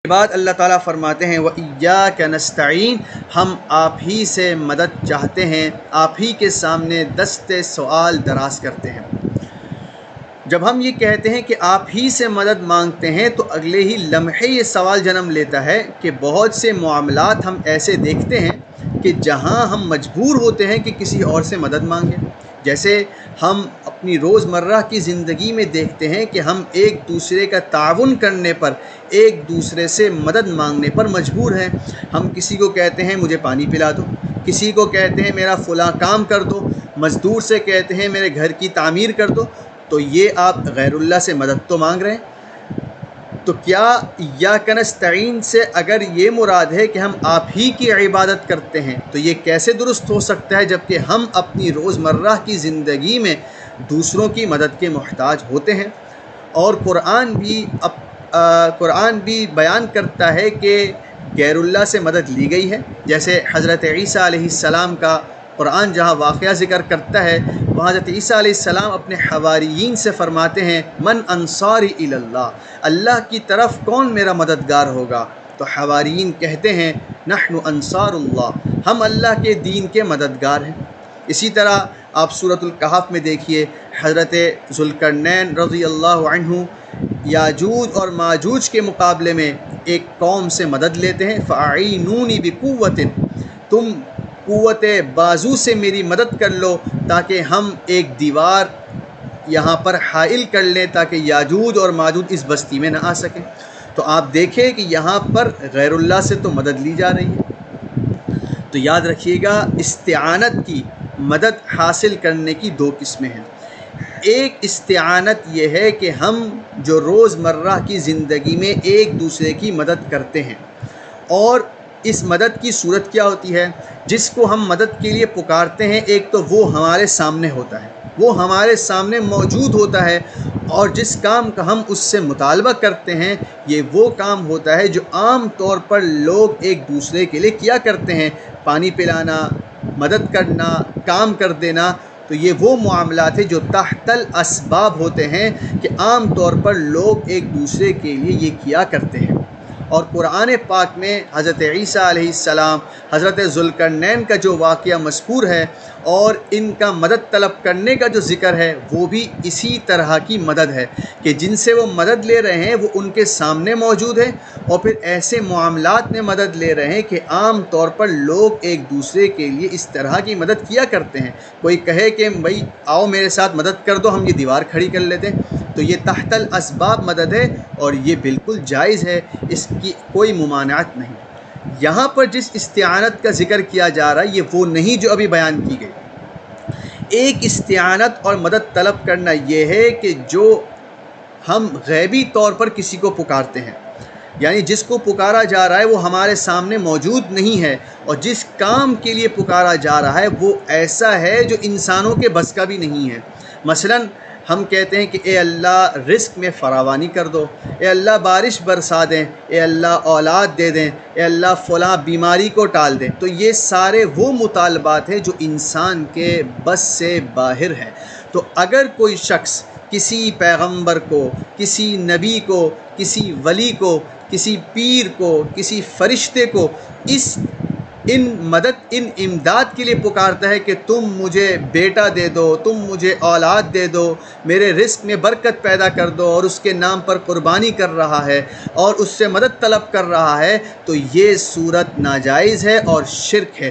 بعد اللہ تعالیٰ فرماتے ہیں وَإِيَّاكَ نَسْتَعِينُ، ہم آپ ہی سے مدد چاہتے ہیں، آپ ہی کے سامنے دست سوال دراز کرتے ہیں۔ جب ہم یہ کہتے ہیں کہ آپ ہی سے مدد مانگتے ہیں تو اگلے ہی لمحے یہ سوال جنم لیتا ہے کہ بہت سے معاملات ہم ایسے دیکھتے ہیں کہ جہاں ہم مجبور ہوتے ہیں کہ کسی اور سے مدد مانگیں۔ جیسے ہم اپنی روزمرہ کی زندگی میں دیکھتے ہیں کہ ہم ایک دوسرے کا تعاون کرنے پر، ایک دوسرے سے مدد مانگنے پر مجبور ہیں۔ ہم کسی کو کہتے ہیں مجھے پانی پلا دو، کسی کو کہتے ہیں میرا فلاں کام کر دو، مزدور سے کہتے ہیں میرے گھر کی تعمیر کر دو۔ تو یہ آپ غیر اللہ سے مدد تو مانگ رہے ہیں۔ تو کیا ایاک نستعین سے اگر یہ مراد ہے کہ ہم آپ ہی کی عبادت کرتے ہیں تو یہ کیسے درست ہو سکتا ہے جبکہ ہم اپنی روزمرہ کی زندگی میں دوسروں کی مدد کے محتاج ہوتے ہیں؟ اور قرآن بھی بیان کرتا ہے کہ غیر اللہ سے مدد لی گئی ہے۔ جیسے حضرت عیسیٰ علیہ السلام کا قرآن جہاں واقعہ ذکر کرتا ہے وہاں حضرت عیسیٰ علیہ السلام اپنے حواریین سے فرماتے ہیں من انصاری الی اللہ، اللہ کی طرف کون میرا مددگار ہوگا؟ تو حواریین کہتے ہیں نحن انصار اللہ، ہم اللہ کے دین کے مددگار ہیں۔ اسی طرح آپ سورۃ الکہف میں دیکھیے حضرت ذوالقرنین رضی اللہ عنہ یاجوج اور ماجوج کے مقابلے میں ایک قوم سے مدد لیتے ہیں، فَأَعِینُونِی بِقُوَّةٍ، تم قوت بازو سے میری مدد کر لو تاکہ ہم ایک دیوار یہاں پر حائل کر لیں تاکہ یاجوج اور ماجوج اس بستی میں نہ آ سکیں۔ تو آپ دیکھیں کہ یہاں پر غیر اللہ سے تو مدد لی جا رہی ہے۔ تو یاد رکھیے گا استعانت کی، مدد حاصل کرنے کی دو قسمیں ہیں۔ ایک استعانت یہ ہے کہ ہم جو روزمرہ کی زندگی میں ایک دوسرے کی مدد کرتے ہیں، اور اس مدد کی صورت کیا ہوتی ہے؟ جس کو ہم مدد کے لیے پکارتے ہیں ایک تو وہ ہمارے سامنے ہوتا ہے، وہ ہمارے سامنے موجود ہوتا ہے، اور جس کام کا ہم اس سے مطالبہ کرتے ہیں یہ وہ کام ہوتا ہے جو عام طور پر لوگ ایک دوسرے کے لیے کیا کرتے ہیں، پانی پلانا، مدد کرنا، کام کر دینا۔ تو یہ وہ معاملات ہیں جو تحت الاسباب ہوتے ہیں کہ عام طور پر لوگ ایک دوسرے کے لیے یہ کیا کرتے ہیں۔ اور قرآن پاک میں حضرت عیسیٰ علیہ السلام، حضرت ذوالقرنین کا جو واقعہ مذکور ہے اور ان کا مدد طلب کرنے کا جو ذکر ہے وہ بھی اسی طرح کی مدد ہے کہ جن سے وہ مدد لے رہے ہیں وہ ان کے سامنے موجود ہے، اور پھر ایسے معاملات میں مدد لے رہے ہیں کہ عام طور پر لوگ ایک دوسرے کے لیے اس طرح کی مدد کیا کرتے ہیں۔ کوئی کہے کہ بھائی آؤ میرے ساتھ مدد کر دو، ہم یہ دیوار کھڑی کر لیتے ہیں، تو یہ تحت الاسباب مدد ہے اور یہ بالکل جائز ہے، اس کی کوئی ممانعت نہیں۔ یہاں پر جس استعانت کا ذکر کیا جا رہا ہے یہ وہ نہیں جو ابھی بیان کی گئی۔ ایک استعانت اور مدد طلب کرنا یہ ہے کہ جو ہم غیبی طور پر کسی کو پکارتے ہیں، یعنی جس کو پکارا جا رہا ہے وہ ہمارے سامنے موجود نہیں ہے، اور جس کام کے لیے پکارا جا رہا ہے وہ ایسا ہے جو انسانوں کے بس کا بھی نہیں ہے۔ مثلاً ہم کہتے ہیں کہ اے اللہ رزق میں فراوانی کر دو، اے اللہ بارش برسا دیں، اے اللہ اولاد دے دیں، اے اللہ فلاں بیماری کو ٹال دیں۔ تو یہ سارے وہ مطالبات ہیں جو انسان کے بس سے باہر ہیں۔ تو اگر کوئی شخص کسی پیغمبر کو، کسی نبی کو، کسی ولی کو، کسی پیر کو، کسی فرشتے کو ان امداد کے لیے پکارتا ہے کہ تم مجھے بیٹا دے دو، تم مجھے اولاد دے دو، میرے رزق میں برکت پیدا کر دو، اور اس کے نام پر قربانی کر رہا ہے اور اس سے مدد طلب کر رہا ہے، تو یہ صورت ناجائز ہے اور شرک ہے۔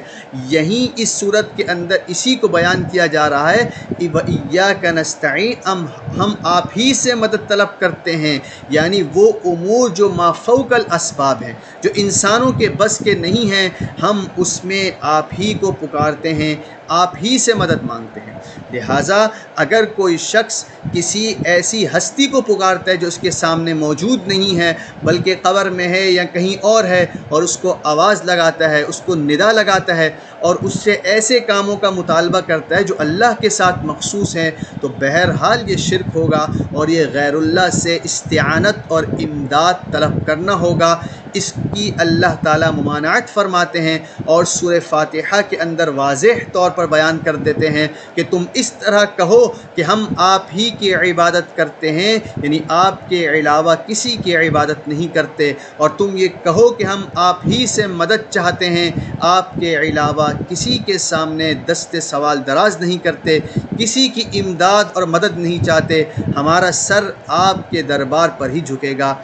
یہیں اس صورت کے اندر اسی کو بیان کیا جا رہا ہے کہ وَإِيَّاكَ نَسْتَعِينُ، ہم آپ ہی سے مدد طلب کرتے ہیں، یعنی وہ امور جو ما فوق الاسباب ہیں، جو انسانوں کے بس کے نہیں ہیں، ہم اس میں آپ ہی کو پکارتے ہیں، آپ ہی سے مدد مانگتے ہیں۔ لہٰذا اگر کوئی شخص کسی ایسی ہستی کو پکارتا ہے جو اس کے سامنے موجود نہیں ہے بلکہ قبر میں ہے یا کہیں اور ہے، اور اس کو آواز لگاتا ہے، اس کو ندا لگاتا ہے اور اس سے ایسے کاموں کا مطالبہ کرتا ہے جو اللہ کے ساتھ مخصوص ہیں، تو بہرحال یہ شرک ہوگا اور یہ غیر اللہ سے استعانت اور امداد طلب کرنا ہوگا۔ اس کی اللہ تعالیٰ ممانعت فرماتے ہیں، اور سورہ فاتحہ کے اندر واضح طور پر پر بیان کر دیتے ہیں کہ تم اس طرح کہو کہ ہم آپ ہی کی عبادت کرتے ہیں، یعنی آپ کے علاوہ کسی کی عبادت نہیں کرتے، اور تم یہ کہو کہ ہم آپ ہی سے مدد چاہتے ہیں، آپ کے علاوہ کسی کے سامنے دست سوال دراز نہیں کرتے، کسی کی امداد اور مدد نہیں چاہتے، ہمارا سر آپ کے دربار پر ہی جھکے گا۔